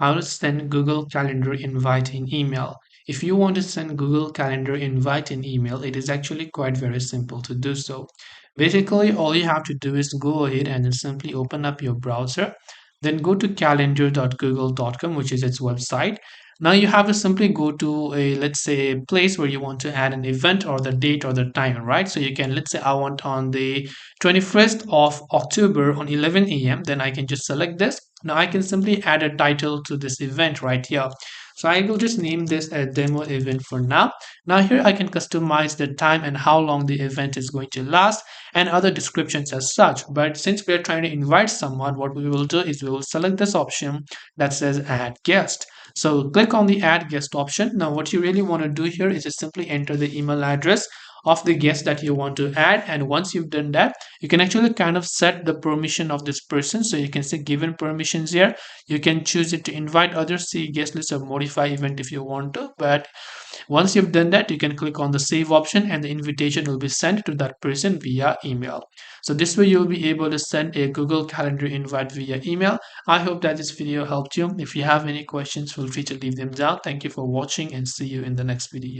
I will send Google Calendar invite in email. If you want to send Google Calendar invite in email, it is actually quite very simple to do so. Basically, all you have to do is go ahead and then simply open up your browser, then go to calendar.google.com, which is its website. Now you have to simply go to a, let's say, a place where you want to add an event or the date or the time, right? So you can, let's say I want on the 21st of October on 11 a.m. Then I can just select this. Now I can simply add a title to this event right here. So I will just name this a demo event for now. Now here I can customize the time and how long the event is going to last and other descriptions as such. But since we are trying to invite someone, what we will do is we will select this option that says add guest. So click on the add guest option. Now what you really want to do here is just simply enter the email address of the guest that you want to add, and once you've done that, you can actually kind of set the permission of this person. So you can say given permissions here. You can choose it to invite others, see guest list, or modify event if you want to. But once you've done that, you can click on the save option and the invitation will be sent to that person via email. So this way you'll be able to send a Google Calendar invite via email. I hope that this video helped you. If you have any questions, feel free to leave them down. Thank you for watching and see you in the next video.